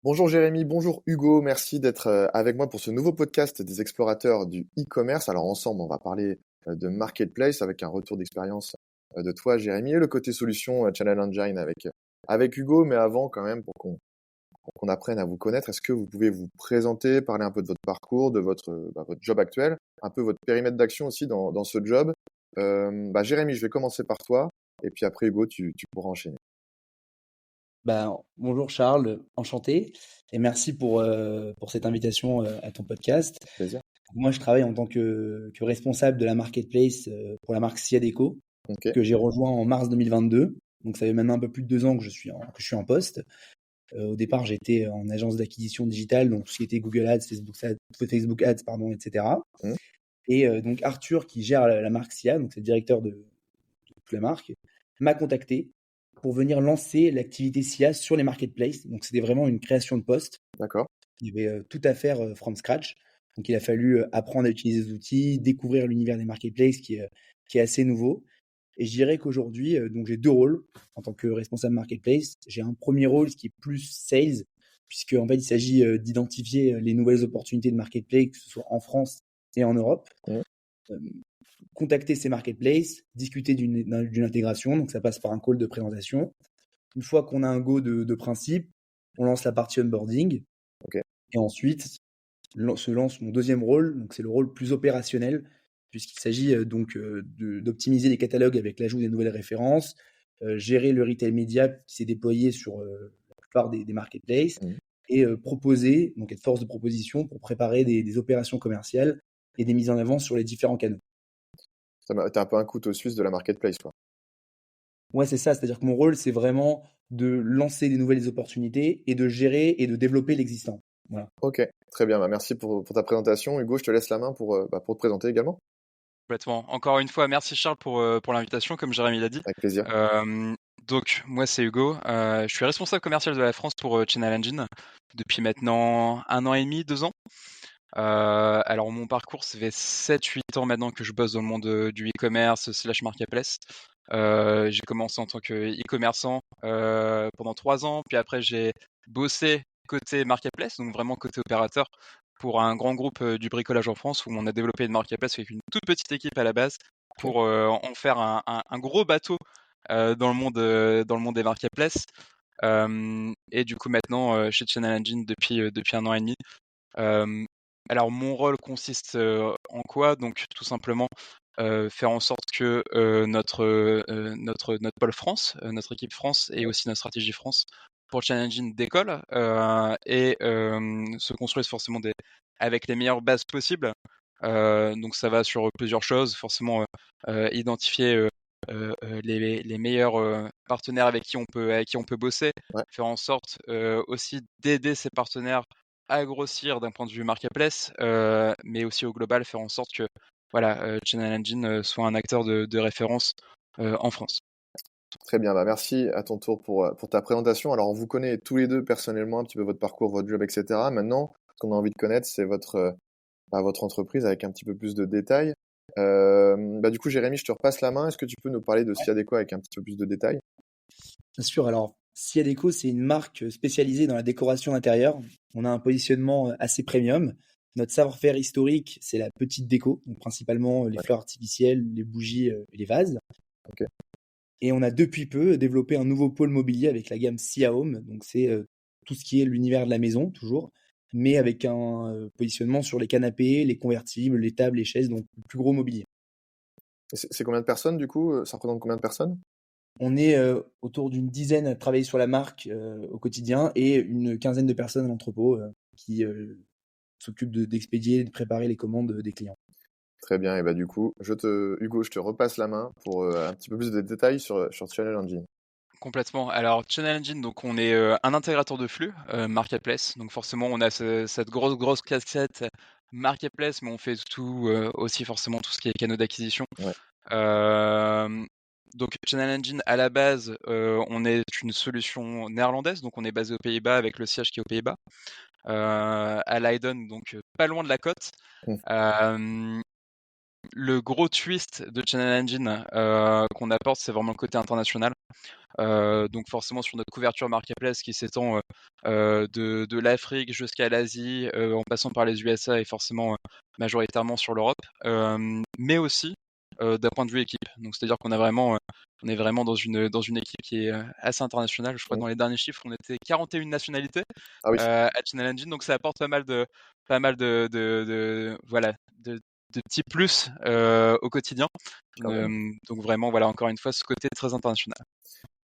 Bonjour Jérémy, bonjour Hugo, merci d'être avec moi pour ce nouveau podcast des explorateurs du e-commerce. Alors ensemble, on va parler de marketplace avec un retour d'expérience de toi Jérémy et le côté solution Channel Engine avec Hugo. Mais avant quand même, pour qu'on apprenne à vous connaître, est-ce que vous pouvez vous présenter, parler un peu de votre parcours, de votre job actuel, un peu votre périmètre d'action aussi dans ce job. Jérémy, je vais commencer par toi et puis après Hugo, tu pourras enchaîner. Bonjour Charles, enchanté et merci pour cette invitation à ton podcast. Plaisir. Moi, je travaille en tant que responsable de la marketplace pour la marque Siadeco Ok. que j'ai rejoint en mars 2022. Donc ça fait maintenant un peu plus de 2 ans que je suis en poste. Au départ, j'étais en agence d'acquisition digitale, donc tout ce qui était Google Ads, Facebook Ads, pardon, etc. Mhm. Et donc Arthur, qui gère la marque Sia, donc c'est le directeur de toute la marque, m'a contacté pour venir lancer l'activité SIA sur les marketplaces. Donc, c'était vraiment une création de poste. D'accord. Il y avait tout à faire from scratch. Donc, il a fallu apprendre à utiliser les outils, découvrir l'univers des marketplaces qui est assez nouveau. Et je dirais qu'aujourd'hui, donc j'ai 2 rôles en tant que responsable marketplace. J'ai un premier rôle qui est plus sales, puisque en fait, il s'agit d'identifier les nouvelles opportunités de marketplace, que ce soit en France et en Europe. Mhm. Euh, Contacter ces marketplaces, discuter d'une intégration, donc ça passe par un call de présentation. Une fois qu'on a un go de principe, on lance la partie onboarding. Ok. Et ensuite se lance mon deuxième rôle, donc c'est le rôle plus opérationnel, puisqu'il s'agit d'optimiser les catalogues avec l'ajout des nouvelles références, gérer le retail média qui s'est déployé sur la plupart des marketplaces, Mhm. et proposer, donc être force de proposition pour préparer des opérations commerciales et des mises en avant sur les différents canaux. T'es un peu un couteau suisse de la marketplace, quoi. Ouais, c'est ça, c'est-à-dire que mon rôle, c'est vraiment de lancer des nouvelles opportunités et de gérer et de développer l'existant. Voilà. Ok, très bien. Merci pour ta présentation. Hugo, je te laisse la main pour te présenter également. Complètement. Encore une fois, merci Charles pour l'invitation, comme Jérémy l'a dit. Avec plaisir. Donc, moi, c'est Hugo. Je suis responsable commercial de la France pour Channel Engine depuis maintenant 1 an et demi, 2 ans. Alors, mon parcours, ça fait 7-8 ans maintenant que je bosse dans le monde du e-commerce slash marketplace. J'ai commencé en tant que e-commerçant pendant 3 ans, puis après, j'ai bossé côté marketplace, donc vraiment côté opérateur, pour un grand groupe du bricolage en France où on a développé une marketplace avec une toute petite équipe à la base Ok. pour en faire un gros bateau dans le monde des marketplaces. Et du coup, maintenant, chez Channel Engine depuis 1 an et demi. Euh, alors, mon rôle consiste en quoi? Donc, tout simplement, faire en sorte que notre pôle France, notre équipe France et aussi notre stratégie France pour Channel Engine décolle et se construise forcément avec les meilleures bases possibles. Donc, ça va sur plusieurs choses, forcément identifier les meilleurs partenaires avec qui on peut bosser, Ouais. faire en sorte aussi d'aider ces partenaires à grossir d'un point de vue marketplace, mais aussi au global faire en sorte que voilà, Channel Engine soit un acteur de référence en France. Très bien. Merci à ton tour pour ta présentation. Alors, on vous connaît tous les deux personnellement, un petit peu votre parcours, votre job, etc. Maintenant, ce qu'on a envie de connaître, c'est votre entreprise avec un petit peu plus de détails. Du coup, Jérémy, je te repasse la main. Est-ce que tu peux nous parler de Siadeco avec un petit peu plus de détails? Bien sûr, alors Siadeco, c'est une marque spécialisée dans la décoration intérieure. On a un positionnement assez premium. Notre savoir-faire historique, c'est la petite déco, donc principalement les Ouais. fleurs artificielles, les bougies et les vases. Ok. Et on a depuis peu développé un nouveau pôle mobilier avec la gamme Sia Home. Donc c'est tout ce qui est l'univers de la maison, toujours, mais avec un positionnement sur les canapés, les convertibles, les tables, les chaises, donc le plus gros mobilier. Et c'est combien de personnes, du coup? Ça représente combien de personnes? On est autour d'une dizaine à travailler sur la marque au quotidien et une quinzaine de personnes à l'entrepôt qui s'occupent d'expédier et de préparer les commandes des clients. Très bien. Et du coup, Hugo, je te repasse la main pour un petit peu plus de détails sur Channel Engine. Complètement. Alors, Channel Engine, donc on est un intégrateur de flux, marketplace. Donc forcément, on a cette grosse casquette marketplace, mais on fait tout aussi forcément tout ce qui est canaux d'acquisition. Ouais. Euh, donc Channel Engine, à la base, on est une solution néerlandaise, donc on est basé aux Pays-Bas avec le siège qui est aux Pays-Bas, à Leiden, donc pas loin de la côte. Mm. Euh, le gros twist de Channel Engine qu'on apporte, c'est vraiment le côté international. Donc forcément sur notre couverture marketplace qui s'étend de l'Afrique jusqu'à l'Asie, en passant par les USA et forcément majoritairement sur l'Europe, mais aussi d'un point de vue équipe. Donc c'est-à-dire on est vraiment dans une équipe qui est assez internationale. Je crois que Mmh. dans les derniers chiffres, on était 41 nationalités Ah oui, à Channel Engine, donc ça apporte pas mal voilà de petits plus au quotidien. quand même. Donc vraiment voilà encore une fois ce côté très international.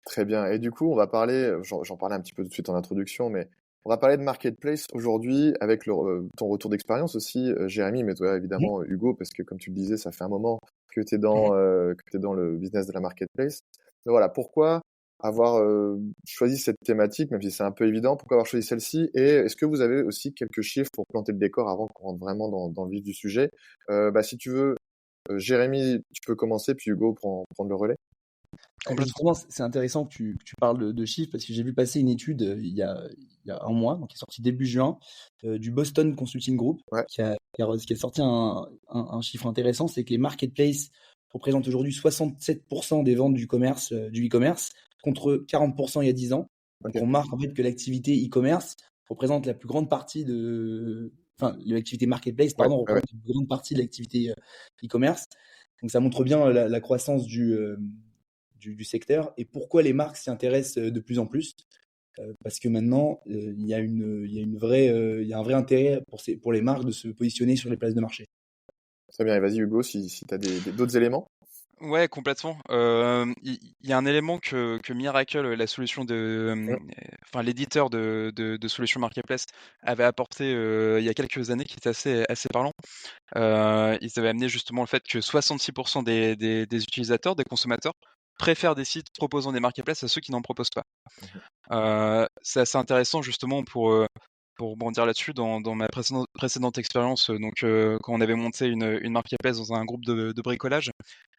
Très bien. Et du coup, on va parler, j'en parlais un petit peu tout de suite en introduction, mais on va parler de marketplace aujourd'hui avec ton retour d'expérience aussi, Jérémy, mais toi Mhm. évidemment Hugo, parce que comme tu le disais, ça fait un moment que tu es dans le business de la marketplace. Donc voilà, pourquoi avoir choisi cette thématique, même si c'est un peu évident, pourquoi avoir choisi celle-ci? Et est-ce que vous avez aussi quelques chiffres pour planter le décor avant qu'on rentre vraiment dans le vif du sujet? Bah, si tu veux, Jérémy, tu peux commencer, puis Hugo prendre le relais. Complètement. Justement, c'est intéressant que tu parles de chiffres parce que j'ai vu passer une étude il y a un mois, donc qui est sortie début juin, du Boston Consulting Group, Ouais, qui a sorti un chiffre intéressant, c'est que les marketplaces représentent aujourd'hui 67% des ventes du e-commerce, contre 40% il y a 10 ans. Donc ok. on marque en fait que l'activité e-commerce représente la plus grande partie enfin, l'activité marketplace, Ouais, pardon, ouais, ouais. représente la plus grande partie de l'activité e-commerce. Donc ça montre bien la croissance du secteur et pourquoi les marques s'y intéressent de plus en plus. Parce que maintenant, il y a un vrai intérêt pour les marques de se positionner sur les places de marché. Très bien. Et vas-y, Hugo, si tu as d'autres éléments. Ouais, complètement. Il y a un élément que Miracle, la solution Mm. enfin l'éditeur de solutions marketplace avait apporté il y a quelques années, qui était assez parlant. Ils avaient amené justement le fait que 66% des utilisateurs, des consommateurs, préfèrent des sites proposant des marketplaces à ceux qui n'en proposent pas. Mhm. C'est assez intéressant justement pour rebondir là-dessus dans ma précédente expérience, quand on avait monté une marketplace dans un groupe de bricolage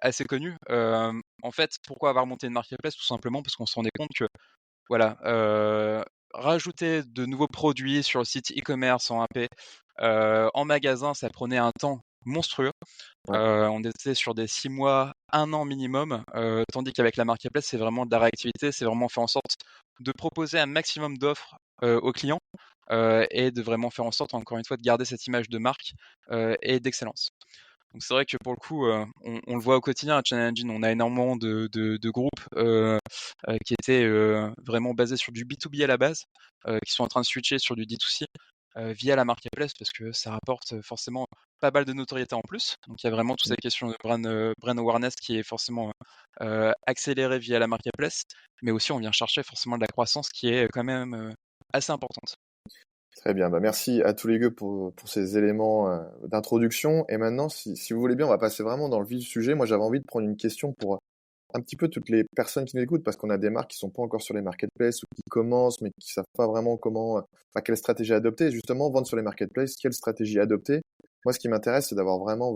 assez connu. En fait, pourquoi avoir monté une marketplace? Tout simplement parce qu'on se rendait compte que voilà, rajouter de nouveaux produits sur le site e-commerce en AP, en magasin, ça prenait un temps monstrueux. Ouais. On était sur des 6 mois, 1 an minimum, tandis qu'avec la marketplace, c'est vraiment de la réactivité, c'est vraiment faire en sorte de proposer un maximum d'offres, aux clients, et de vraiment faire en sorte, encore une fois, de garder cette image de marque, et d'excellence. Donc c'est vrai que pour le coup, on le voit au quotidien à Channel Engine, on a énormément de groupes qui étaient vraiment basés sur du B2B à la base, qui sont en train de switcher sur du D2C via la marketplace parce que ça rapporte forcément pas mal de notoriété en plus. Donc il y a vraiment toute Mm. cette question de brand awareness qui est forcément accélérée via la marketplace, mais aussi on vient chercher forcément de la croissance qui est quand même assez importante. Très bien. Bah, merci à tous les deux pour ces éléments d'introduction. Et maintenant, si vous voulez bien, on va passer vraiment dans le vif du sujet. Moi, j'avais envie de prendre une question pour un petit peu toutes les personnes qui nous écoutent, parce qu'on a des marques qui sont pas encore sur les marketplaces ou qui commencent, mais qui savent pas vraiment enfin, quelle stratégie adopter. Et justement, vendre sur les marketplaces, quelle stratégie adopter? Moi, ce qui m'intéresse, c'est d'avoir vraiment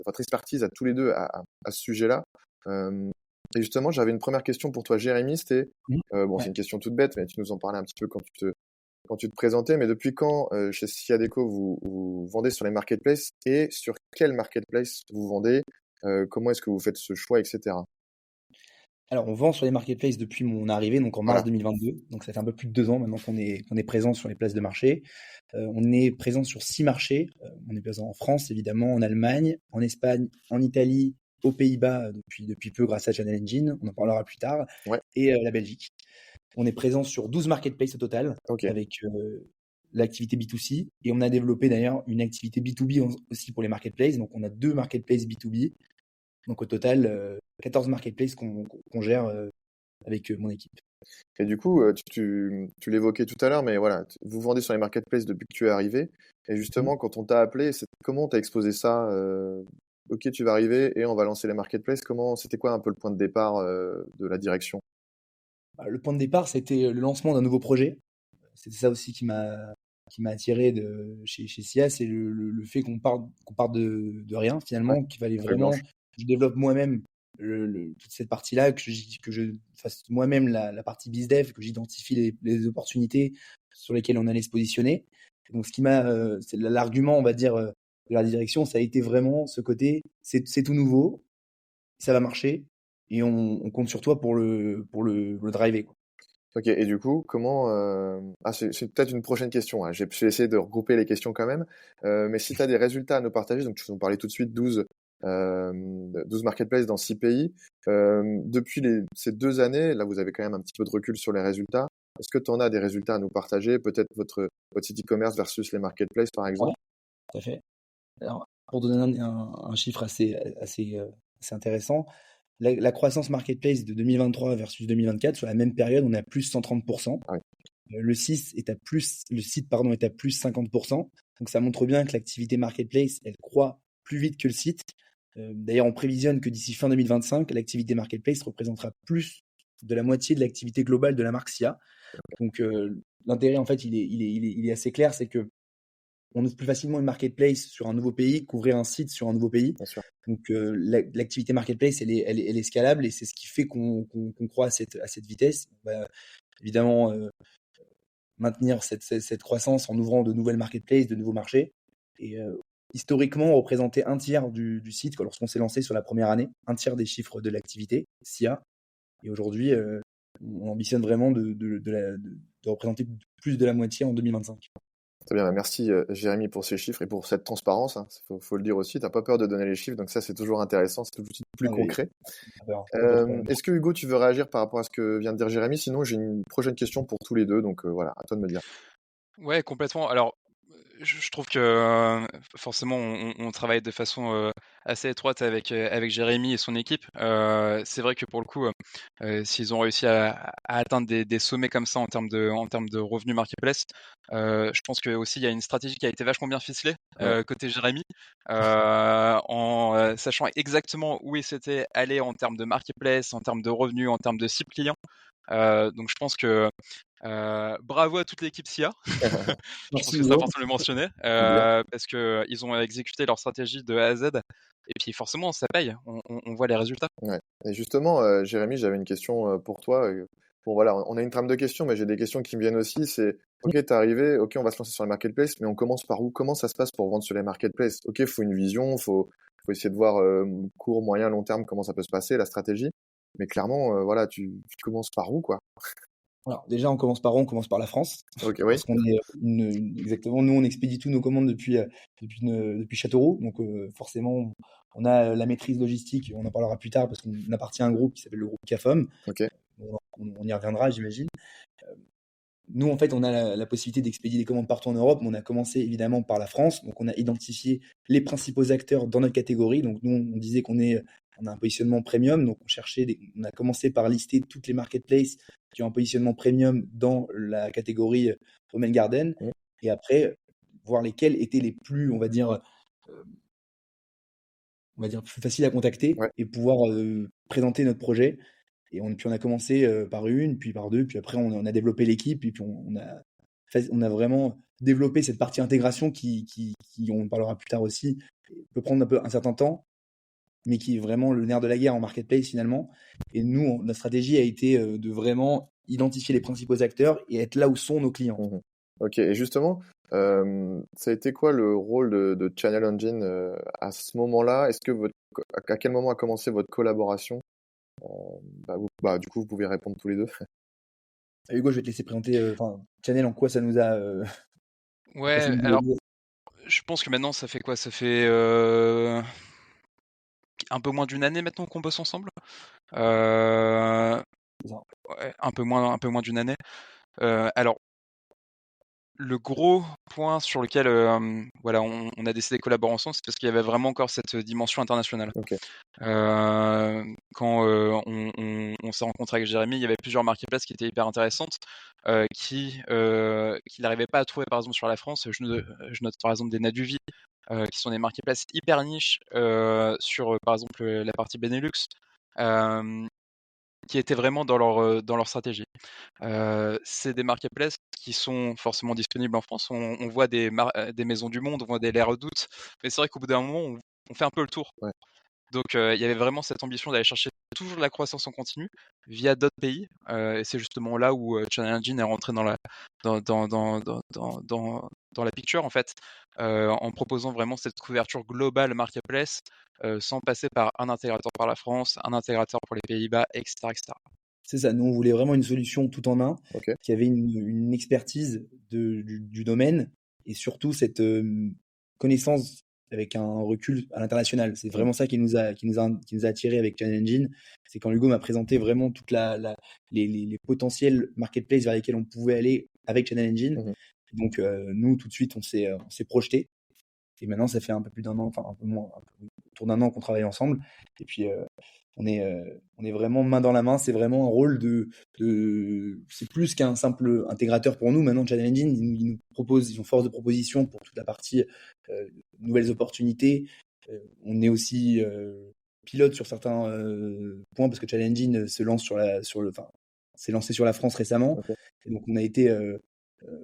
votre expertise à tous les deux à ce sujet-là. Euh, et justement, j'avais une première question pour toi, Jérémy. C'était, Mhm. bon, c'est Ouais. une question toute bête, mais tu nous en parlais un petit peu quand tu te présentais. Mais depuis quand, chez Siadeco, vous vendez sur les marketplaces et sur quel marketplace vous vendez? Comment est-ce que vous faites ce choix, etc. Alors, on vend sur les marketplaces depuis mon arrivée, donc en mars Voilà. 2022. Donc, ça fait un peu plus de 2 ans maintenant qu'on est présent sur les places de marché. On est présent sur 6 marchés. On est présent en France, évidemment, en Allemagne, en Espagne, en Italie, aux Pays-Bas depuis peu grâce à Channel Engine. On en parlera plus tard. Ouais. Et la Belgique. On est présent sur 12 marketplaces au total, Ok. avec l'activité B2C. Et on a développé d'ailleurs une activité B2B aussi pour les marketplaces. Donc, on a 2 marketplaces B2B. Donc, au total, 14 marketplaces qu'on gère avec mon équipe. Et du coup, tu l'évoquais tout à l'heure, mais voilà, vous vendez sur les marketplaces depuis que tu es arrivé. Et Mmh. justement, quand on t'a appelé, comment t'as exposé ça? Ok, tu vas arriver et on va lancer les marketplaces. C'était quoi un peu le point de départ de la direction? Bah, le point de départ, c'était le lancement d'un nouveau projet. C'était ça aussi qui m'a attiré chez SIA, c'est le fait qu'on parte de rien Ouais, finalement, qu'il fallait feuille blanche. vraiment que je développe moi-même toute cette partie-là, que je fasse moi-même la partie bizdev, que j'identifie les opportunités sur lesquelles on allait se positionner. Donc ce qui m'a, c'est l'argument, on va dire, de la direction, ça a été vraiment ce côté, c'est tout nouveau, ça va marcher, et on compte sur toi pour le driver, quoi. Ok, et du coup, comment... c'est peut-être une prochaine question, hein. Je vais essayer de regrouper les questions quand même. Mais si tu as des résultats à nous partager, donc tu nous parlais tout de suite 12 marketplaces dans 6 pays. Depuis ces 2 années, là vous avez quand même un petit peu de recul sur les résultats. Est-ce que tu en as des résultats à nous partager? Peut-être votre site e-commerce versus les marketplaces par Ouais, exemple? tout à fait. Alors, pour donner un chiffre assez intéressant, la croissance marketplace de 2023 versus 2024, sur la même période, on est à plus 130%. Ah oui. Le site pardon, est à plus 50%. Donc ça montre bien que l'activité marketplace, elle croît plus vite que le site. D'ailleurs, on prévisionne que d'ici fin 2025, l'activité marketplace représentera plus de la moitié de l'activité globale de la marque SIA. Donc l'intérêt, en fait, il est assez clair, c'est que on ouvre plus facilement une marketplace sur un nouveau pays qu'ouvrir un site sur un nouveau pays. Bien sûr. Donc l'activité marketplace, elle est scalable, et c'est ce qui fait qu'on croît à cette vitesse. Évidemment, maintenir cette croissance en ouvrant de nouvelles marketplaces, de nouveaux marchés. Et historiquement, on représentait un tiers du site lorsqu'on s'est lancé sur la première année, un tiers des chiffres de l'activité SIA. Et aujourd'hui, on ambitionne vraiment de représenter plus de la moitié en 2025. Très bien, merci Jérémy pour ces chiffres et pour cette transparence, hein. Faut le dire aussi, t'as pas peur de donner les chiffres, donc ça c'est toujours intéressant, c'est tout de suite plus Ah oui, concret. pas de problème. Est-ce que Hugo, tu veux réagir par rapport à ce que vient de dire Jérémy? Sinon, j'ai une prochaine question pour tous les deux, donc voilà, à toi de me dire. Ouais, complètement. Alors, je trouve que forcément, on travaille de façon assez étroite avec Jérémy et son équipe. C'est vrai que pour le coup, s'ils ont réussi à atteindre des sommets comme ça en termes de revenus marketplace, je pense que aussi il y a une stratégie qui a été vachement bien ficelée Ouais. côté Jérémy, en sachant exactement où il s'était allé en termes de marketplace, en termes de revenus, en termes de cible client. Donc je pense que bravo à toute l'équipe SIA. Je pense Merci que c'est Hugo. important de le mentionner C'est bien. parce que ils ont exécuté leur stratégie de A à Z. Et puis forcément, ça paye. On voit les résultats. Ouais. Et justement, Jérémy, j'avais une question pour toi. Bon, voilà, on a une trame de questions, mais j'ai des questions qui me viennent aussi. C'est, ok, t'es arrivé, ok, on va se lancer sur les marketplaces, mais on commence par où? Comment ça se passe pour vendre sur les marketplaces? Ok, faut une vision, faut essayer de voir court, moyen, long terme comment ça peut se passer, la stratégie. Mais clairement, voilà, tu commences par où, quoi? Alors déjà, on commence par où? On commence par la France, Ok, oui, parce qu'on est exactement, nous on expédie tous nos commandes depuis Châteauroux, donc forcément on a la maîtrise logistique, on en parlera plus tard parce qu'on appartient à un groupe qui s'appelle le groupe CAFOM. ok, On y reviendra, j'imagine. Nous, en fait, on a la possibilité d'expédier des commandes partout en Europe, mais on a commencé évidemment par la France. Donc, on a identifié les principaux acteurs dans notre catégorie. Donc, nous, on disait on a un positionnement premium. Donc, on a commencé par lister toutes les marketplaces qui ont un positionnement premium dans la catégorie Home and Garden. mm, Et après, voir lesquels étaient les plus, plus faciles à contacter ouais, et pouvoir présenter notre projet. Puis on a commencé par une, puis par deux, puis après on a développé l'équipe, et puis on a vraiment développé cette partie intégration qui, on en parlera plus tard aussi, peut prendre un certain temps, mais qui est vraiment le nerf de la guerre en marketplace finalement. Et nous, notre stratégie a été de vraiment identifier les principaux acteurs et être là où sont nos clients. mhm. Ok, et justement, ça a été quoi le rôle de Channel Engine à ce moment-là? À quel moment a commencé votre collaboration? Du coup, vous pouvez répondre tous les deux. Hugo, je vais te laisser présenter Channel, en quoi ça nous a passé Ouais, une alors durée. je pense que maintenant, ça fait quoi? Ça fait un peu moins d'une année maintenant qu'on bosse ensemble. Euh, ouais, un peu moins d'une année. Alors, le gros point sur lequel voilà, on a décidé de collaborer ensemble, c'est parce qu'il y avait vraiment encore cette dimension internationale. Ok, Quand on s'est rencontré avec Jérémy, il y avait plusieurs marketplaces qui étaient hyper intéressantes, qu'il n'arrivait pas à trouver par exemple sur la France. Je note par exemple des Naduvie, qui sont des marketplaces hyper niches sur par exemple la partie Benelux, euh, qui étaient vraiment dans leur stratégie. C'est des marketplaces qui sont forcément disponibles en France. On voit des maisons du monde, on voit des Les Redoutes, mais c'est vrai qu'au bout d'un moment, on fait un peu le tour. ouais. Donc il y avait vraiment cette ambition d'aller chercher toujours de la croissance en continu via d'autres pays. Et c'est justement là où Channel Engine est rentré dans dans la picture en fait, en proposant vraiment cette couverture globale marketplace, sans passer par un intégrateur pour la France, un intégrateur pour les Pays-Bas, etc., etc. C'est ça, nous on voulait vraiment une solution tout en un, Ok. qui avait une expertise du domaine et surtout cette connaissance avec un recul à l'international. C'est vraiment ça qui nous a attiré avec Channel Engine. C'est quand Hugo m'a présenté vraiment toute les potentiels marketplaces vers lesquels on pouvait aller avec Channel Engine. Mhm. Donc nous tout de suite on s'est projeté. Et maintenant ça fait un peu plus d'un an, enfin un peu moins, autour d'un an qu'on travaille ensemble. Et puis on est vraiment main dans la main. C'est vraiment un rôle c'est plus qu'un simple intégrateur pour nous. Maintenant, Channel Engine, ils ont force de proposition pour toute la partie nouvelles opportunités. On est aussi pilote sur certains points parce que Channel Engine se lance s'est lancé sur la France récemment. Ok. Et donc, on a été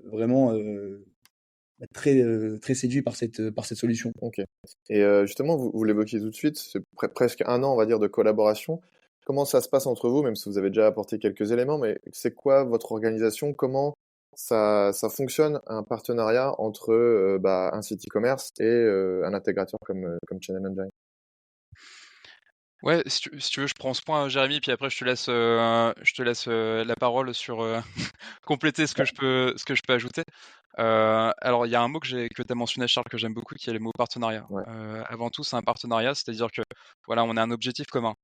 vraiment très, très séduit par cette solution. Ok. Et justement, vous l'évoquiez tout de suite, c'est presque un an, on va dire, de collaboration. Comment ça se passe entre vous, même si vous avez déjà apporté quelques éléments, mais c'est quoi votre organisation? Comment ça fonctionne un partenariat entre un site e-commerce et un intégrateur comme Channel Engine? Ouais, si tu veux, je prends ce point, Jérémy, puis après je te laisse la parole sur compléter ce que je peux ajouter. Alors, il y a un mot que tu as mentionné, Charles, que j'aime beaucoup, qui est le mot partenariat. Ouais. Avant tout, c'est un partenariat, c'est-à-dire que voilà, on a un objectif commun.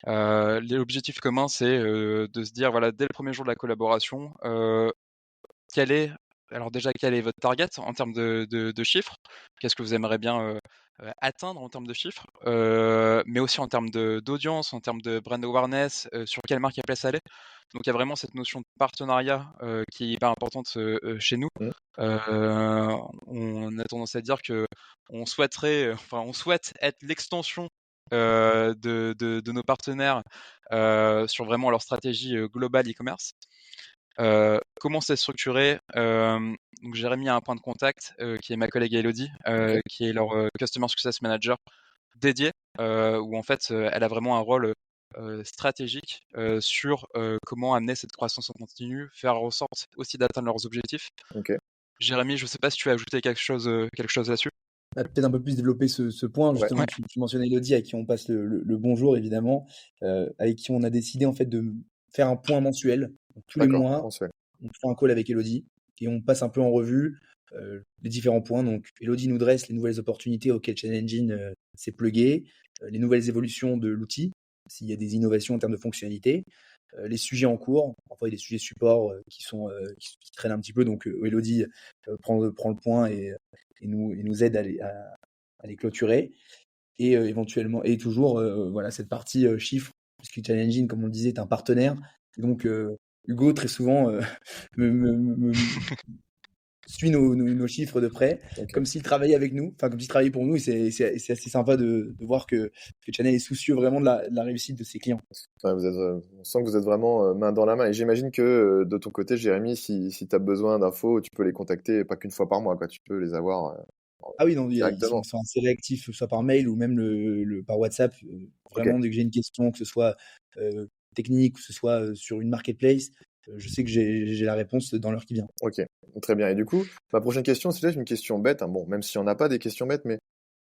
L'objectif commun, c'est de se dire, voilà, dès le premier jour de la collaboration, quel est, alors déjà, quel est votre target en termes de chiffres? Qu'est-ce que vous aimeriez bien atteindre en termes de chiffres? Mais aussi en termes d'audience, en termes de brand awareness, sur quelle marketplace aller. Donc il y a vraiment cette notion de partenariat qui est hyper importante chez nous. Mm. On a tendance à dire que on souhaite être l'extension de nos partenaires sur vraiment leur stratégie globale e-commerce. Comment c'est structuré? Donc Jérémy a un point de contact qui est ma collègue Elodie, Ok. qui est leur Customer Success Manager dédié, où en fait elle a vraiment un rôle stratégique sur comment amener cette croissance en continu, faire en sorte aussi d'atteindre leurs objectifs. Ok. Jérémy, je ne sais pas si tu as ajouté quelque chose là-dessus. Peut-être un peu plus développer ce point. Ouais. Justement, Ouais. tu mentionnais Elodie, avec qui on passe le bonjour, évidemment, avec qui on a décidé en fait de faire un point mensuel. Donc, tous les D'accord. mois, Mensuel. on fait un call avec Elodie et on passe un peu en revue les différents points. Donc, Elodie nous dresse les nouvelles opportunités auxquelles Channel Engine s'est plugué, les nouvelles évolutions de l'outil, s'il y a des innovations en termes de fonctionnalités, les sujets en cours, parfois il y a des sujets support qui traînent un petit peu. Donc, Elodie prend le point et nous aide à les clôturer. Et éventuellement, et toujours, voilà, cette partie chiffres, puisque Challenge Engine, comme on le disait, est un partenaire. Et donc, Hugo, très souvent, me suit nos chiffres de près, Ok. comme s'il travaillait avec nous, enfin, comme s'il travaillait pour nous. Et c'est assez sympa de voir que Channel est soucieux vraiment de la réussite de ses clients. Ouais, on sent que vous êtes vraiment main dans la main. Et j'imagine que de ton côté, Jérémy, si tu as besoin d'infos, tu peux les contacter pas qu'une fois par mois, quoi. Tu peux les avoir Ah oui, non, directement. ils sont assez réactifs, soit par mail ou même par WhatsApp. Ok. Vraiment, dès que j'ai une question, que ce soit technique, que ce soit sur une marketplace, je sais que j'ai la réponse dans l'heure qui vient. Ok. Très bien. Et du coup, ma prochaine question, c'est peut-être une question bête, hein. Bon, même si on n'a pas des questions bêtes, mais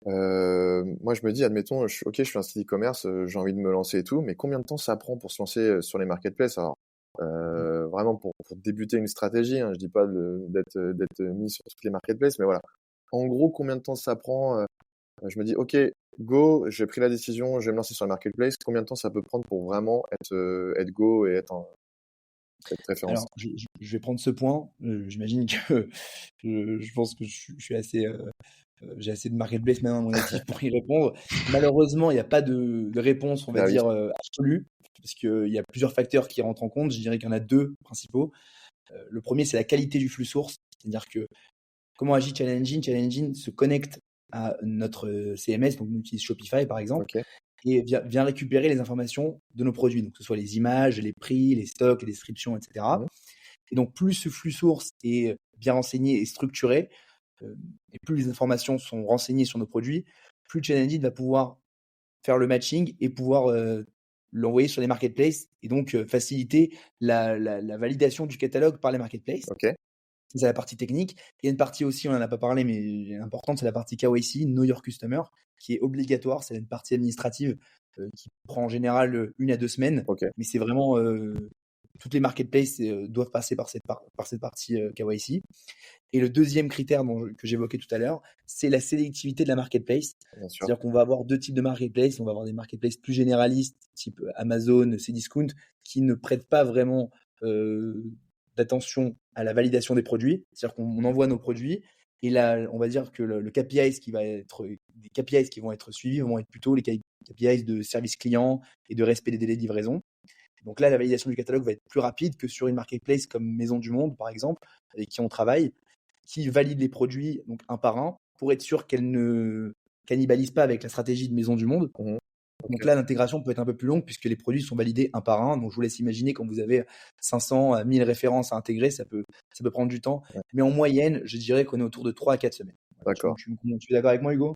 moi, je me dis, admettons, je suis un site e-commerce, j'ai envie de me lancer et tout, mais combien de temps ça prend pour se lancer sur les marketplaces? Alors, vraiment pour débuter une stratégie, hein, je dis pas d'être mis sur toutes les marketplaces, mais voilà. En gros, combien de temps ça prend? Je me dis, ok, go, j'ai pris la décision, je vais me lancer sur le marketplace. Combien de temps ça peut prendre pour vraiment être go et être référencé? Alors, je vais prendre ce point. J'imagine que je pense que je suis assez, j'ai assez de marketplace maintenant à mon actif pour y répondre. Malheureusement, il n'y a pas de réponse, on va Ah oui, dire, absolue, parce qu'il y a plusieurs facteurs qui rentrent en compte. Je dirais qu'il y en a deux principaux. Le premier, c'est la qualité du flux source, c'est-à-dire que comment agit Challenge Engine? Challenge Engine se connecte à notre CMS, donc on utilise Shopify par exemple, ok, et vient récupérer les informations de nos produits, donc que ce soit les images, les prix, les stocks, les descriptions, etc. mhm, Et donc plus ce flux source est bien renseigné et structuré, et plus les informations sont renseignées sur nos produits, plus Challenge Engine va pouvoir faire le matching et pouvoir l'envoyer sur les marketplaces et donc faciliter la validation du catalogue par les marketplaces. ok, C'est la partie technique. Il y a une partie aussi, on en a pas parlé, mais importante, c'est la partie KYC, Know Your Customer, qui est obligatoire. C'est une partie administrative qui prend en général 1 à 2 semaines, Ok, mais c'est vraiment toutes les marketplaces doivent passer par cette partie KYC. Et le deuxième critère que j'évoquais tout à l'heure, c'est la sélectivité de la marketplace. bien sûr. C'est-à-dire qu'on va avoir deux types de marketplaces. On va avoir des marketplaces plus généralistes, type Amazon, Cdiscount, qui ne prêtent pas vraiment d'attention à la validation des produits. C'est-à-dire qu'on envoie nos produits et là, on va dire que le KPIs des KPIs qui vont être suivis vont être plutôt les KPIs de service client et de respect des délais de livraison. Donc là, la validation du catalogue va être plus rapide que sur une marketplace comme Maison du Monde, par exemple, avec qui on travaille, qui valide les produits donc un par un pour être sûr qu'elle ne cannibalise pas avec la stratégie de Maison du Monde. Mhm. Donc Ok. là, l'intégration peut être un peu plus longue puisque les produits sont validés un par un. Donc je vous laisse imaginer quand vous avez 500 à 1000 références à intégrer, ça peut prendre du temps. Ouais. Mais en moyenne, je dirais qu'on est autour de 3 à 4 semaines. Voilà, D'accord. tu es d'accord avec moi, Hugo?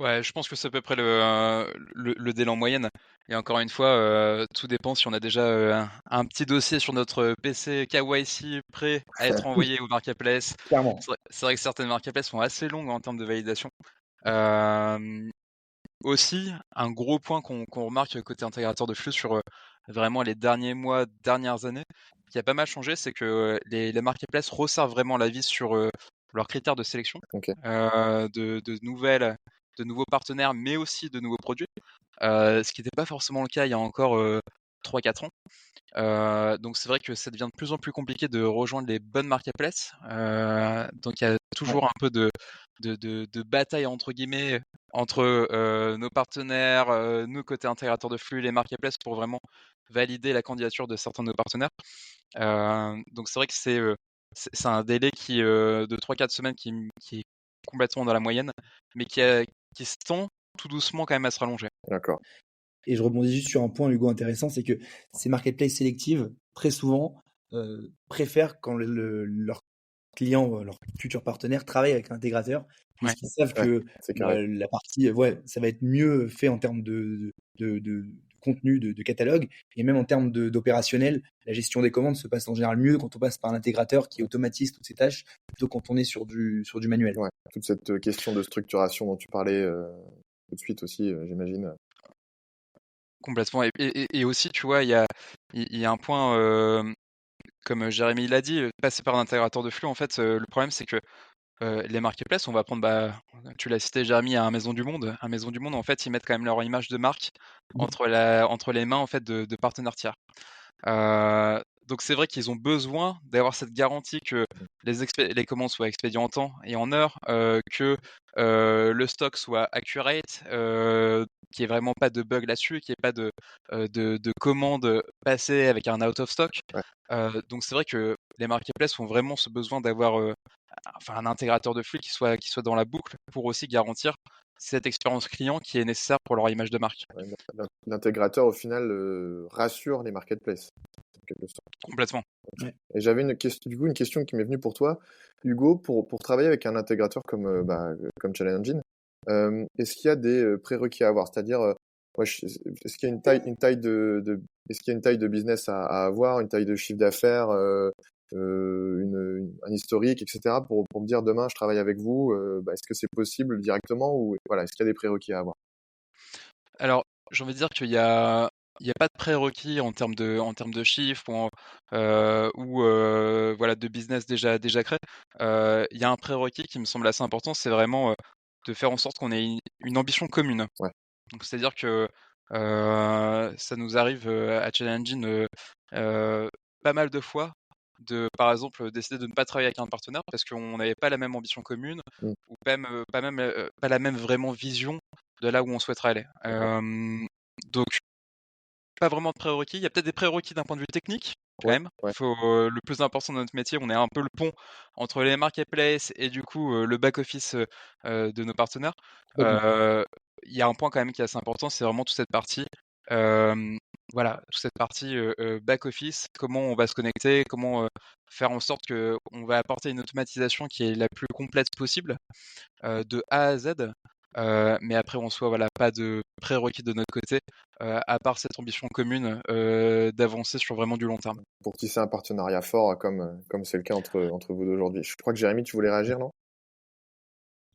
Ouais, je pense que c'est à peu près le délai en moyenne. Et encore une fois, tout dépend si on a déjà un petit dossier sur notre PC KYC prêt à être envoyé au marketplace. Clairement. C'est vrai que certaines marketplaces sont assez longues en termes de validation. Euh, Aussi, un gros point qu'on remarque côté intégrateur de flux sur vraiment les derniers mois, dernières années, qui a pas mal changé, c'est que les marketplaces resserrent vraiment la vis sur leurs critères de sélection Ok. de nouveaux partenaires, mais aussi de nouveaux produits, ce qui n'était pas forcément le cas il y a encore 3-4 ans. Donc c'est vrai que ça devient de plus en plus compliqué de rejoindre les bonnes marketplaces. Donc il y a Ouais. toujours un peu de bataille entre guillemets entre nos partenaires, nous côté intégrateur de flux, les marketplaces pour vraiment valider la candidature de certains de nos partenaires. Donc c'est vrai que c'est un délai de 3-4 semaines qui est complètement dans la moyenne, mais qui se tend tout doucement quand même à se rallonger. D'accord. Et je rebondis juste sur un point, Hugo, intéressant, c'est que ces marketplaces sélectives, très souvent, préfèrent quand leurs clients, leurs futurs partenaires travaillent avec l'intégrateur, Ouais. puisqu'ils savent Ouais, que c'est carré. la partie, ouais, ça va être mieux fait en termes de contenu, de catalogue, et même en termes d'opérationnel. La gestion des commandes se passe en général mieux quand on passe par l'intégrateur qui automatise toutes ces tâches, plutôt quand on est sur du manuel. Ouais. Toute cette question de structuration dont tu parlais tout de suite aussi, j'imagine. Complètement. Et aussi, tu vois, il y a un point, comme Jérémy l'a dit, passer par un intégrateur de flux, en fait, le problème, c'est que les marketplaces, on va prendre, bah, tu l'as cité, Jérémy, un Maison du Monde. Un Maison du Monde, en fait, ils mettent quand même leur image de marque entre les mains, en fait, de partenaires tiers. Donc c'est vrai qu'ils ont besoin d'avoir cette garantie que les commandes soient expédiées en temps et en heure, que le stock soit accurate, qu'il n'y ait vraiment pas de bug là-dessus, qu'il n'y ait pas de commandes passées avec un out of stock. Ouais. Donc c'est vrai que les marketplaces ont vraiment ce besoin d'avoir un intégrateur de flux qui soit dans la boucle pour aussi garantir cette expérience client qui est nécessaire pour leur image de marque. Ouais, l'intégrateur, au final, rassure les marketplaces, en quelque sorte. Complètement. Ouais. Et j'avais une question qui m'est venue pour toi, Hugo, pour travailler avec un intégrateur comme Challenge Engine, est-ce qu'il y a des prérequis à avoir? C'est-à-dire, est-ce qu'il y a est-ce qu'il y a une taille de business à avoir, une taille de chiffre d'affaires, un historique, etc. pour me dire demain je travaille avec vous, est-ce que c'est possible directement ou voilà, est-ce qu'il y a des prérequis à avoir? Alors, j'ai envie de dire qu'il y a pas de prérequis en termes de chiffres ou voilà, de business déjà créé. Il y a un prérequis qui me semble assez important, c'est vraiment de faire en sorte qu'on ait une ambition commune. Ouais. Donc, c'est-à-dire que ça nous arrive à Challenging pas mal de fois par exemple, décider de ne pas travailler avec un partenaire parce qu'on n'avait pas la même ambition commune Mmh. ou pas la même vraiment vision de là où on souhaiterait aller. D'accord. Donc pas vraiment de prérequis. Il y a peut-être des prérequis d'un point de vue technique, quand Ouais, même. ouais. Le plus important dans notre métier, on est un peu le pont entre les marketplaces et du coup, le back office, de nos partenaires. Complètement. Il y a un point quand même qui est assez important, c'est vraiment toute cette partie, hem, voilà, toute cette partie, back office. Comment on va se connecter, comment, faire en sorte qu'on va apporter une automatisation qui est la plus complète possible, de A à Z. Mais après, en soi, voilà, pas de prérequis de notre côté, à part cette ambition commune d'avancer sur vraiment du long terme. Pour tisser un partenariat fort comme c'est le cas entre vous d'aujourd'hui. Je crois que Jérémy, tu voulais réagir, non?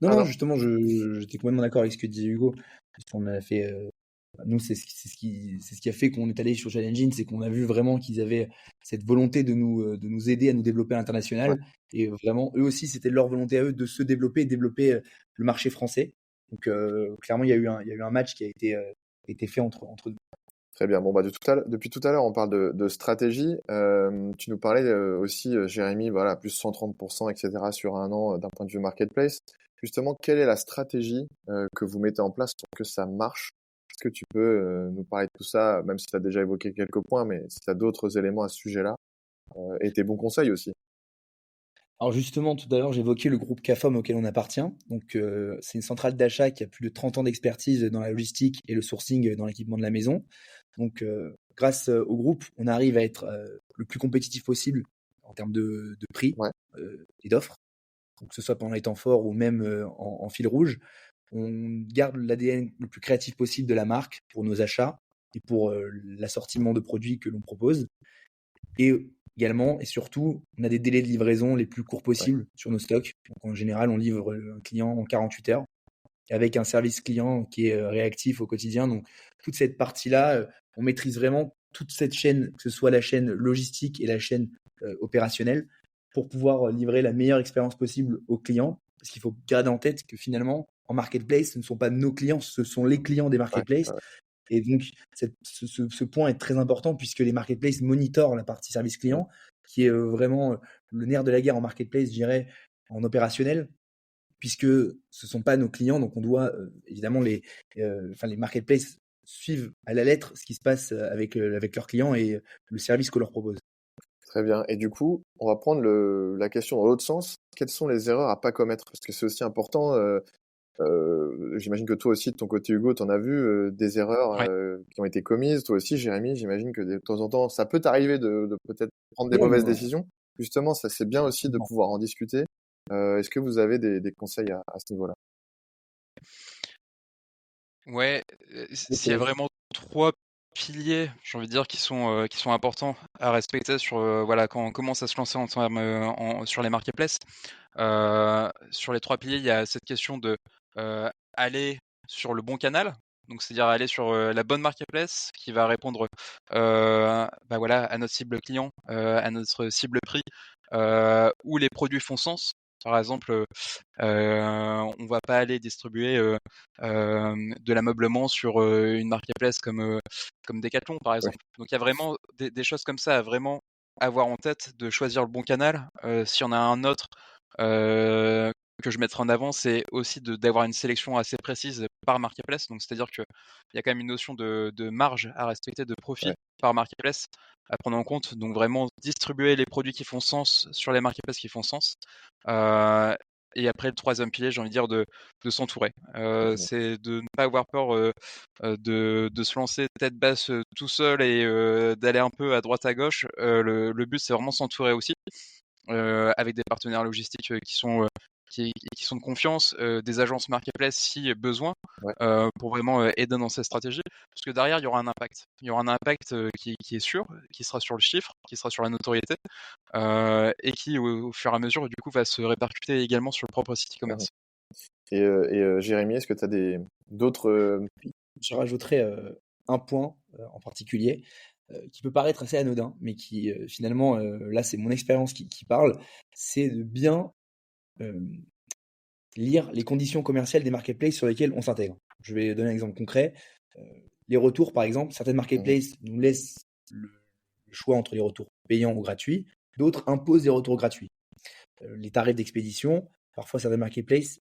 Non, Ah non, non? justement, j'étais complètement d'accord avec ce que disait Hugo. Parce qu'on a fait, nous, c'est ce qui a fait qu'on est allé sur Challenging, c'est qu'on a vu vraiment qu'ils avaient cette volonté de nous aider à nous développer à Ouais. l'international. Et vraiment, eux aussi, c'était leur volonté à eux de se développer et développer le marché français. Donc, clairement, il y a eu un match qui a été fait entre nous. Très bien. Bon, bah, depuis tout à l'heure, on parle de stratégie. Tu nous parlais aussi, Jérémy, voilà, plus 130%, etc. sur un an d'un point de vue marketplace. Justement, quelle est la stratégie que vous mettez en place pour que ça marche? Est-ce que tu peux nous parler de tout ça, même si tu as déjà évoqué quelques points, mais si tu as d'autres éléments à ce sujet-là, et tes bons conseils aussi. Alors justement, tout à l'heure, j'évoquais le groupe CAFOM auquel on appartient. Donc, c'est une centrale d'achat qui a plus de 30 ans d'expertise dans la logistique et le sourcing dans l'équipement de la maison. Donc, grâce au groupe, on arrive à être le plus compétitif possible en termes de prix Ouais, et d'offres, donc que ce soit pendant les temps forts ou même en fil rouge. On garde l'ADN le plus créatif possible de la marque pour nos achats et pour l'assortiment de produits que l'on propose. Et également et surtout, on a des délais de livraison les plus courts ouais, possibles sur nos stocks. Donc en général, on livre un client en 48 heures avec un service client qui est réactif au quotidien. Donc toute cette partie-là, on maîtrise vraiment toute cette chaîne, que ce soit la chaîne logistique et la chaîne opérationnelle, pour pouvoir livrer la meilleure expérience possible aux clients. Parce qu'il faut garder en tête que finalement, en marketplace, ce ne sont pas nos clients, ce sont les clients des ouais, marketplaces. ouais, Et donc, ce point est très important puisque les marketplaces monitorent la partie service mmh, client, qui est vraiment le nerf de la guerre en marketplace, je dirais, en opérationnel, puisque ce ne sont pas nos clients. Donc, on doit évidemment les marketplaces suivent à la lettre ce qui se passe avec leurs clients et le service que leur propose. très bien. Et du coup, on va prendre la question dans l'autre sens. Quelles sont les erreurs à pas commettre? Parce que c'est aussi important. J'imagine que toi aussi, de ton côté, Hugo, tu en as vu des erreurs Ouais. qui ont été commises. Toi aussi, Jérémy, j'imagine que de temps en temps, ça peut t'arriver de peut-être prendre des Ouais, mauvaises non, décisions. Justement, ça c'est bien aussi de absolument. pouvoir en discuter. Est-ce que vous avez des conseils à ce niveau-là? Ouais, s'il y a Peut-être. vraiment 3 piliers, j'ai envie de dire, qui sont importants à respecter sur, voilà, quand on commence à se lancer en termes, sur les marketplaces. Sur les 3 piliers, il y a cette question de, heu, aller sur le bon canal, donc c'est-à-dire aller sur, la bonne marketplace qui va répondre, bah, voilà, à notre cible client, à notre cible prix, où les produits font sens. Par exemple, on va pas aller distribuer, de l'ameublement sur, une marketplace comme Decathlon, par Oui, exemple. Donc il y a vraiment des choses comme ça à vraiment avoir en tête, de choisir le bon canal. S'il y en a un autre, heu, que je mettrai en avant, c'est aussi d'avoir une sélection assez précise par marketplace. Donc c'est-à-dire qu'il y a quand même une notion de marge à respecter, de profit ouais, par marketplace à prendre en compte. Donc vraiment distribuer les produits qui font sens sur les marketplaces qui font sens. Heu et après le troisième pilier, j'ai envie de dire de s'entourer. mmh, C'est de ne pas avoir peur, de se lancer tête basse, tout seul et d'aller un peu à droite à gauche. Le but, c'est vraiment s'entourer aussi, avec des partenaires logistiques, qui sont de confiance, des agences marketplace si besoin, ouais, pour vraiment, aider dans cette stratégie. Parce que derrière, il y aura un impact. Il y aura un impact, qui est sûr, qui sera sur le chiffre, qui sera sur la notoriété, et qui au fur et à mesure, du coup, va se répercuter également sur le propre site mmh. e-commerce. Jérémy, est-ce que tu as d'autres Je rajouterais un point en particulier qui peut paraître assez anodin, mais qui finalement, là, c'est mon expérience qui parle, c'est de bien euh, lire les conditions commerciales des marketplaces sur lesquelles on s'intègre. Je vais donner un exemple concret. Euh, les retours, par exemple, certaines mmh, marketplaces nous laissent le choix entre les retours payants ou gratuits, d'autres imposent des retours gratuits. Les tarifs d'expédition, parfois certaines marketplaces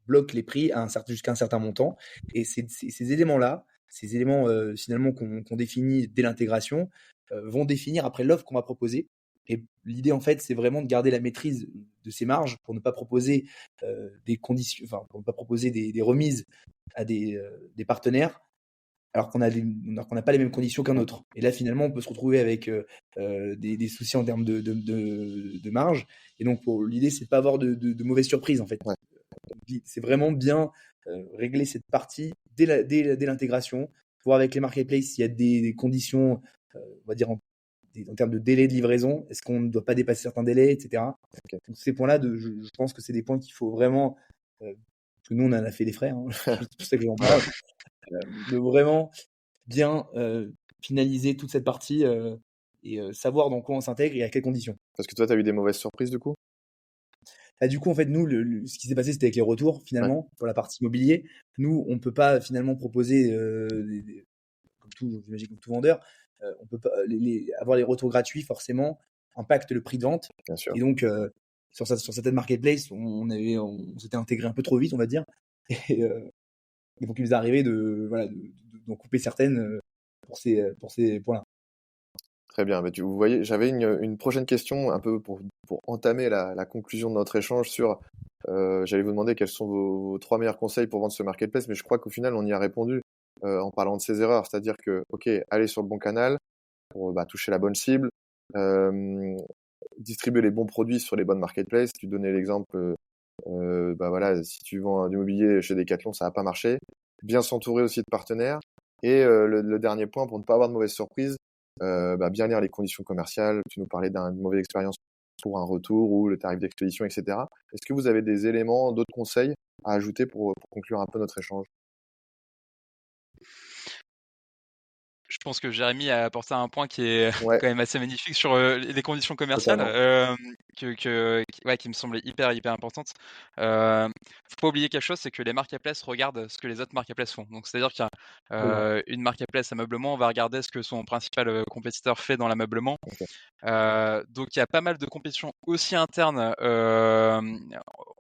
bloquent les prix jusqu'à un certain montant. Et ces éléments-là, ces éléments finalement qu'on définit dès l'intégration, vont définir après l'offre qu'on va proposer. Et l'idée, en fait, c'est vraiment de garder la maîtrise de ces marges pour ne pas proposer des conditions, enfin, pour ne pas proposer des remises à des partenaires alors qu'on n'a pas les mêmes conditions qu'un mmh, autre. Et là, finalement, on peut se retrouver avec des soucis en termes de marge. Et donc, l'idée, c'est de pas avoir de mauvaises surprises, en fait. ouais. c'est vraiment bien régler cette partie dès l'intégration, voir avec les marketplaces s'il y a des conditions, on va dire en termes de délai de livraison, est-ce qu'on ne doit pas dépasser certains délais, etc. Ok. Donc ces points-là, je pense que c'est des points qu'il faut vraiment, parce que nous on en a fait des frais, hein, c'est pour ça que j'en parle, de vraiment bien finaliser toute cette partie et savoir dans quoi on s'intègre et à quelles conditions. Parce que toi, tu as eu des mauvaises surprises du coup? Là, du coup, en fait, nous, ce qui s'est passé, c'était avec les retours, finalement, pour la partie immobilier. Nous, on ne peut pas finalement proposer, j'imagine comme tout vendeur, on peut pas avoir les retours gratuits, forcément, impacte le prix de vente. Bien sûr. Et donc, sur certaines marketplaces, on s'était intégré un peu trop vite, on va dire. Et donc, il nous est arrivé d'en couper certaines pour ces points-là. Très bien. Bah, vous voyez, j'avais une prochaine question un peu pour entamer la conclusion de notre échange sur. J'allais vous demander quels sont vos 3 meilleurs conseils pour vendre ce marketplace, mais je crois qu'au final, on y a répondu en parlant de ces erreurs. C'est-à-dire que, ok, allez sur le bon canal pour toucher la bonne cible, distribuer les bons produits sur les bonnes marketplaces. Tu donnais l'exemple, voilà, si tu vends du mobilier chez Decathlon, ça va pas marcher. Bien s'entourer aussi de partenaires. Et le dernier point, pour ne pas avoir de mauvaises surprises, bien lire les conditions commerciales. Tu nous parlais d'une mauvaise expérience pour un retour ou le tarif d'expédition, etc. Est-ce que vous avez des éléments, d'autres conseils à ajouter pour conclure un peu notre échange? Je pense que Jérémy a apporté un point qui est Ouais, quand même assez magnifique sur les conditions commerciales, totalement. qui me semblait hyper importante. Faut pas oublier quelque chose, c'est que les marketplaces regardent ce que les autres marketplaces font. Donc c'est-à-dire Oui. qu'une marketplace ameublement va regarder ce que son principal compétiteur fait dans l'ameublement. Ok. Donc il y a pas mal de compétitions aussi internes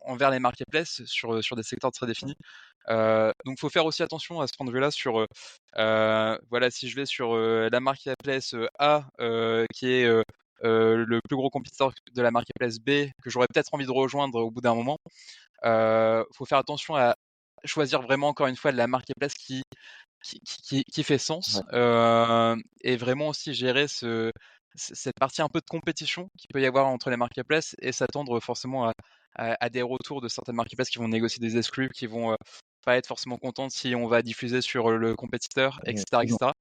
envers les marketplaces sur des secteurs très définis. Donc faut faire aussi attention à ce point de vue-là sur voilà, si je vais sur la marketplace A qui est le plus gros compétiteur de la marketplace B que j'aurais peut-être envie de rejoindre au bout d'un moment, faut faire attention à choisir vraiment encore une fois la marketplace qui fait Ouais. sens, et vraiment aussi gérer cette partie un peu de compétition qu'il peut y avoir entre les marketplaces et s'attendre forcément à des retours de certaines marketplaces qui vont négocier des exclus, qui vont pas être forcément contentes si on va diffuser sur le compétiteur, etc., Effectivement. etc.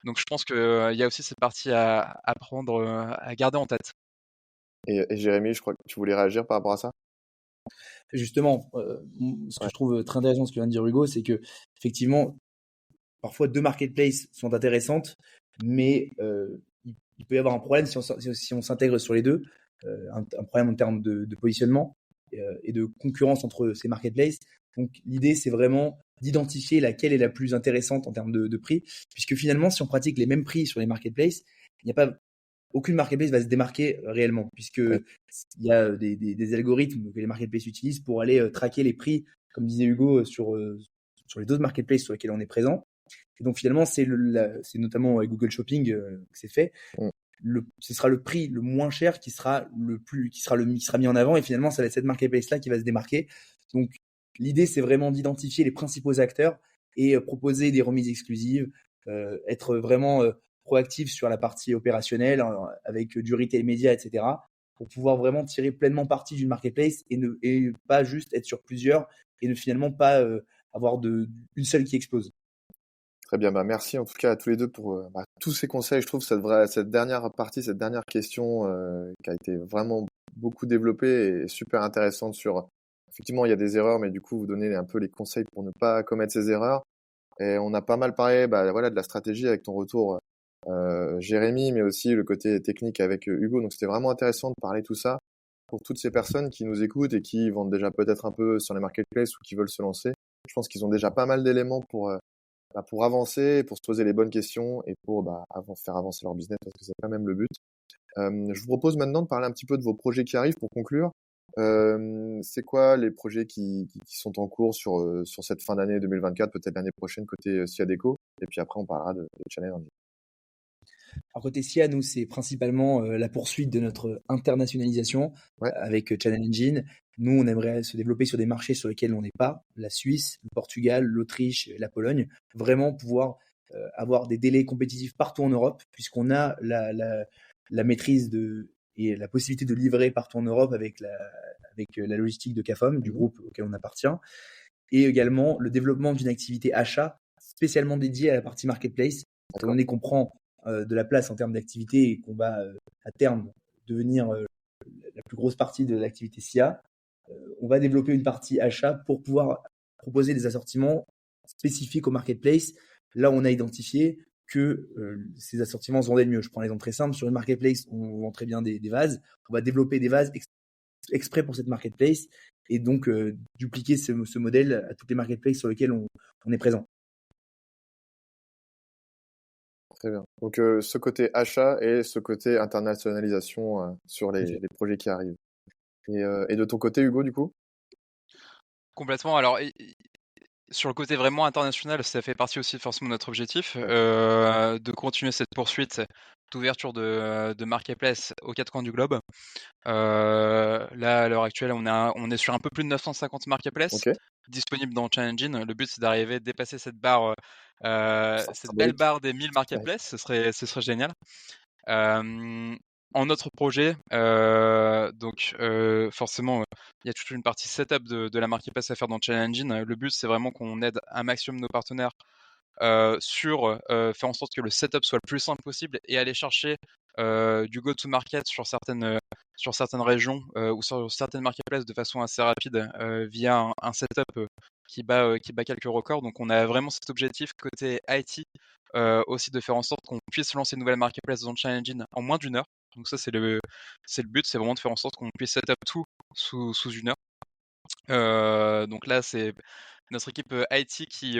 Donc je pense qu'il y a aussi cette partie à prendre, à garder en tête. Et Jérémy, je crois que tu voulais réagir par rapport à ça? Justement, ce que Ouais. je trouve très intéressant, ce que vient de dire Hugo, c'est que effectivement, parfois 2 marketplaces sont intéressantes, mais il peut y avoir un problème si on s'intègre sur les 2, un problème en termes de positionnement et de concurrence entre ces marketplaces. Donc l'idée, c'est vraiment d'identifier laquelle est la plus intéressante en termes de prix, puisque finalement, si on pratique les mêmes prix sur les marketplaces, il n'y a pas aucune marketplace va se démarquer réellement, puisque Ouais. il y a des algorithmes que les marketplaces utilisent pour aller traquer les prix, comme disait Hugo, sur les 2 marketplaces sur lesquels on est présent. Et donc finalement, c'est notamment avec Google Shopping que c'est fait. Mm. Ce sera le prix le moins cher qui sera mis en avant, et finalement, ça va être cette marketplace-là qui va se démarquer. Donc l'idée, c'est vraiment d'identifier les principaux acteurs et proposer des remises exclusives, être vraiment proactif sur la partie opérationnelle avec du retail média, etc. pour pouvoir vraiment tirer pleinement parti d'une marketplace et pas juste être sur plusieurs et ne finalement pas avoir une seule qui explose. Très bien, merci en tout cas à tous les deux pour tous ces conseils. Je trouve cette dernière partie, cette dernière question qui a été vraiment beaucoup développée et super intéressante sur, effectivement, il y a des erreurs, mais du coup, vous donnez un peu les conseils pour ne pas commettre ces erreurs. Et on a pas mal parlé voilà, de la stratégie avec ton retour, Jérémy, mais aussi le côté technique avec Hugo. Donc c'était vraiment intéressant de parler tout ça pour toutes ces personnes qui nous écoutent et qui vendent déjà peut-être un peu sur les marketplaces ou qui veulent se lancer. Je pense qu'ils ont déjà pas mal d'éléments pour avancer, pour se poser les bonnes questions et pour faire avancer leur business parce que c'est quand même le but. Je vous propose maintenant de parler un petit peu de vos projets qui arrivent pour conclure. C'est quoi les projets qui sont en cours sur cette fin d'année 2024, peut-être l'année prochaine côté Siadeco, et puis après on parlera de Channel Engine. Alors côté SIA, nous, c'est principalement la poursuite de notre internationalisation Ouais, avec Channel Engine. Nous, on aimerait se développer sur des marchés sur lesquels on n'est pas, la Suisse, le Portugal, l'Autriche, la Pologne. Vraiment pouvoir avoir des délais compétitifs partout en Europe, puisqu'on a la maîtrise et la possibilité de livrer partout en Europe avec avec la logistique de CAFOM, du groupe auquel on appartient, et également le développement d'une activité achat spécialement dédiée à la partie marketplace, étant donné qu'on prend de la place en termes d'activité et qu'on va à terme devenir la plus grosse partie de l'activité SIA. On va développer une partie achat pour pouvoir proposer des assortiments spécifiques au marketplace. Là, on a identifié que ces assortiments se vendaient le mieux. Je prends l'exemple très simple. Sur une marketplace, on vend très bien des vases. On va développer des vases exprès pour cette marketplace et donc dupliquer ce modèle à toutes les marketplaces sur lesquelles on est présent. Très bien. Donc ce côté achat et ce côté internationalisation sur les projets qui arrivent. Et de ton côté, Hugo, du coup? Complètement. Alors, sur le côté vraiment international, ça fait partie aussi forcément de notre objectif, de continuer cette poursuite d'ouverture de marketplace aux 4 coins du globe. Là, à l'heure actuelle, on est sur un peu plus de 950 marketplaces disponibles dans ChallengeIn. Le but, c'est d'arriver à dépasser cette barre, cette belle barre des 1000 marketplaces. Ce serait génial. En notre projet, donc forcément, il y a toute une partie setup de la marketplace à faire dans ChallengeIn. Le but, c'est vraiment qu'on aide un maximum nos partenaires sur faire en sorte que le setup soit le plus simple possible et aller chercher du go-to-market sur certaines régions ou sur certaines marketplaces de façon assez rapide via un setup qui bat quelques records. Donc on a vraiment cet objectif côté IT aussi de faire en sorte qu'on puisse lancer une nouvelle marketplace dans ChallengeIn en moins d'une heure. Donc ça c'est le but, c'est vraiment de faire en sorte qu'on puisse setup tout sous une heure. Donc là c'est notre équipe IT qui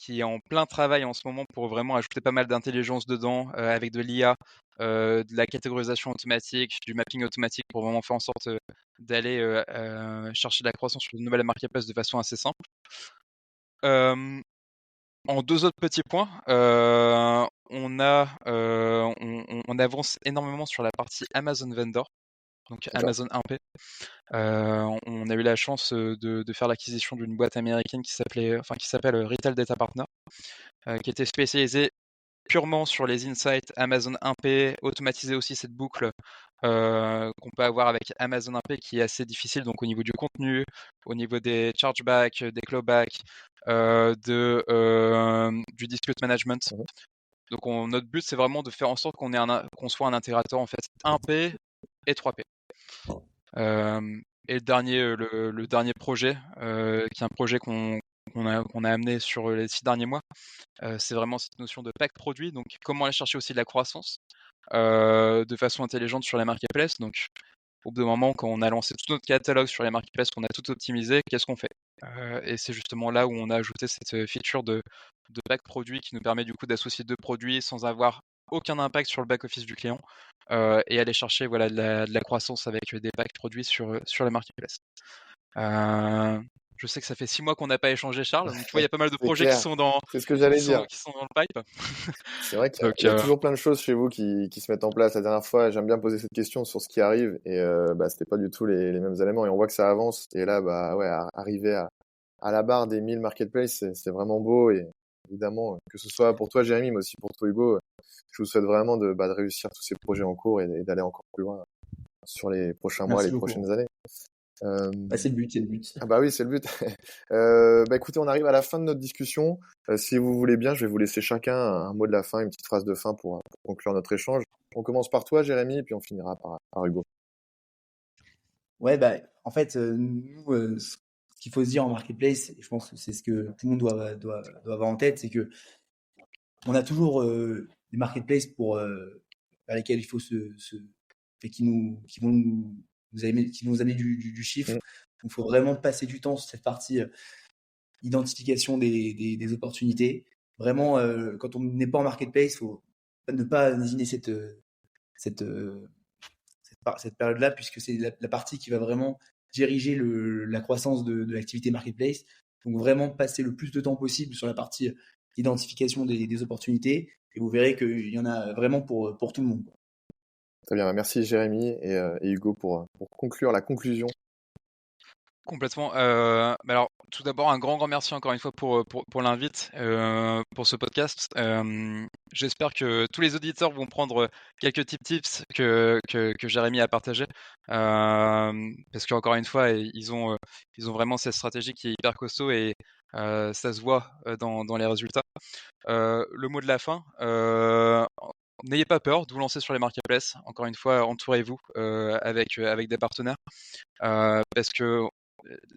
est en plein travail en ce moment pour vraiment ajouter pas mal d'intelligence dedans, avec de l'IA, de la catégorisation automatique, du mapping automatique pour vraiment faire en sorte d'aller chercher de la croissance sur de nouvelles marketplaces de façon assez simple. En deux autres petits points, on avance énormément sur la partie Amazon Vendor, donc Amazon 1P. On a eu la chance de faire l'acquisition d'une boîte américaine qui s'appelle Retail Data Partner, qui était spécialisée purement sur les insights Amazon 1P, automatiser aussi cette boucle qu'on peut avoir avec Amazon 1P qui est assez difficile, donc au niveau du contenu, au niveau des chargebacks, des clawbacks, du dispute management. Donc notre but c'est vraiment de faire en sorte qu'on soit un intégrateur en fait 1P et 3P. Et le dernier projet, qui est un projet qu'on a amené sur les 6 derniers mois, c'est vraiment cette notion de pack produit. Donc comment aller chercher aussi de la croissance de façon intelligente sur les marketplaces. Donc au bout d'un moment, quand on a lancé tout notre catalogue sur les marketplaces, qu'on a tout optimisé, qu'est-ce qu'on fait? Et c'est justement là où on a ajouté cette feature de pack produit qui nous permet du coup d'associer 2 produits sans avoir aucun impact sur le back-office du client, et aller chercher voilà, de la croissance avec des packs produits sur les marketplaces. Je sais que ça fait 6 mois qu'on n'a pas échangé, Charles. Donc, tu vois, il y a pas mal de projets clair. C'est ce que j'allais dire. qui sont dans le pipe. C'est vrai qu'il y a toujours plein de choses chez vous qui se mettent en place. La dernière fois, j'aime bien poser cette question sur ce qui arrive et c'était pas du tout les mêmes éléments et on voit que ça avance. Et là, arriver à la barre des 1000 marketplaces, c'est vraiment beau et évidemment, que ce soit pour toi, Jérémy, mais aussi pour toi, Hugo, je vous souhaite vraiment de réussir tous ces projets en cours et d'aller encore plus loin sur les prochains mois, les prochaines années. C'est le but, c'est le but. Ah bah oui, c'est le but. Écoutez, on arrive à la fin de notre discussion. Si vous voulez bien, je vais vous laisser chacun un mot de la fin, une petite phrase de fin pour conclure notre échange. On commence par toi, Jérémy, et puis on finira par Hugo. Ouais, en fait, nous, ce qu'il faut se dire en marketplace, et je pense que c'est ce que tout le monde doit avoir en tête, c'est que on a toujours des marketplaces vers lesquels il faut qui vont nous amener du chiffre. Donc, il faut vraiment passer du temps sur cette partie identification des opportunités. Vraiment, quand on n'est pas en marketplace, il faut ne pas imaginer cette période-là, puisque c'est la partie qui va vraiment diriger la croissance de l'activité marketplace. Donc vraiment passer le plus de temps possible sur la partie identification des opportunités, et vous verrez qu'il y en a vraiment pour tout le monde. Très bien, merci Jérémy et Hugo pour conclure la conclusion Complètement. Alors, tout d'abord, un grand merci encore une fois pour l'invite, pour ce podcast. J'espère que tous les auditeurs vont prendre quelques tips que Jérémy a partagé. Parce qu'encore une fois, ils ont vraiment cette stratégie qui est hyper costaud et ça se voit dans les résultats. Le mot de la fin, n'ayez pas peur de vous lancer sur les marketplaces. Encore une fois, entourez-vous avec des partenaires. Parce que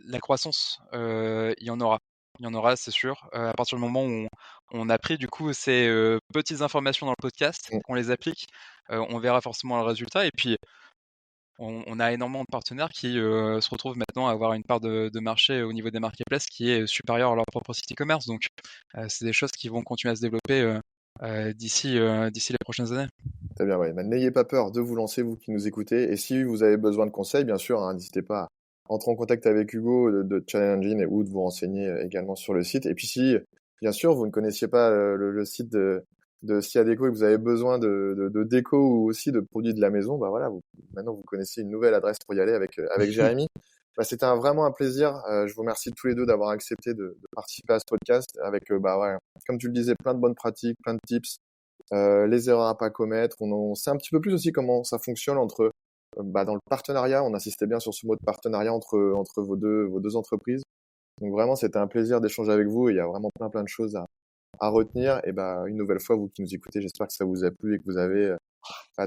la croissance, il y en aura. Il y en aura, c'est sûr. À partir du moment où on a pris du coup ces petites informations dans le podcast, qu'on les applique, on verra forcément le résultat. Et puis, on a énormément de partenaires qui se retrouvent maintenant à avoir une part de marché au niveau des marketplaces qui est supérieure à leur propre site e-commerce. Donc, c'est des choses qui vont continuer à se développer d'ici les prochaines années. Très bien, ouais. N'ayez pas peur de vous lancer, vous qui nous écoutez. Et si vous avez besoin de conseils, bien sûr, hein, n'hésitez pas à entrer en contact avec Hugo de Channel Engine ou de vous renseigner également sur le site. Et puis si, bien sûr, vous ne connaissiez pas le site de SIA Déco et que vous avez besoin de déco ou aussi de produits de la maison, bah voilà, maintenant vous connaissez une nouvelle adresse pour y aller avec Jérémy. Bah, c'était vraiment un plaisir. Je vous remercie tous les deux d'avoir accepté de participer à ce podcast avec, bah ouais, comme tu le disais, plein de bonnes pratiques, plein de tips. Les erreurs à pas commettre. On sait un petit peu plus aussi comment ça fonctionne entre, dans le partenariat. On insistait bien sur ce mot de partenariat entre vos deux entreprises. Donc vraiment, c'était un plaisir d'échanger avec vous. Et il y a vraiment plein de choses à retenir. Et bah, une nouvelle fois, vous qui nous écoutez, j'espère que ça vous a plu et que vous avez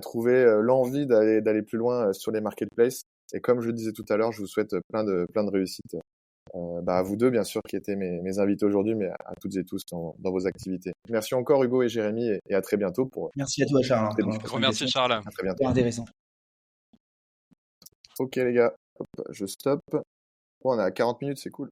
trouvé l'envie d'aller plus loin sur les marketplaces. Et comme je le disais tout à l'heure, je vous souhaite plein de réussites. À vous deux, bien sûr, qui étaient mes invités aujourd'hui, mais à toutes et tous dans vos activités. Merci encore, Hugo et Jérémy, et à très bientôt pour. Merci à toi, Charles. Très bon. Grand merci, Charles. À très bientôt. Super intéressant. Ok, les gars. Hop, je stoppe. Bon, on est à 40 minutes, c'est cool.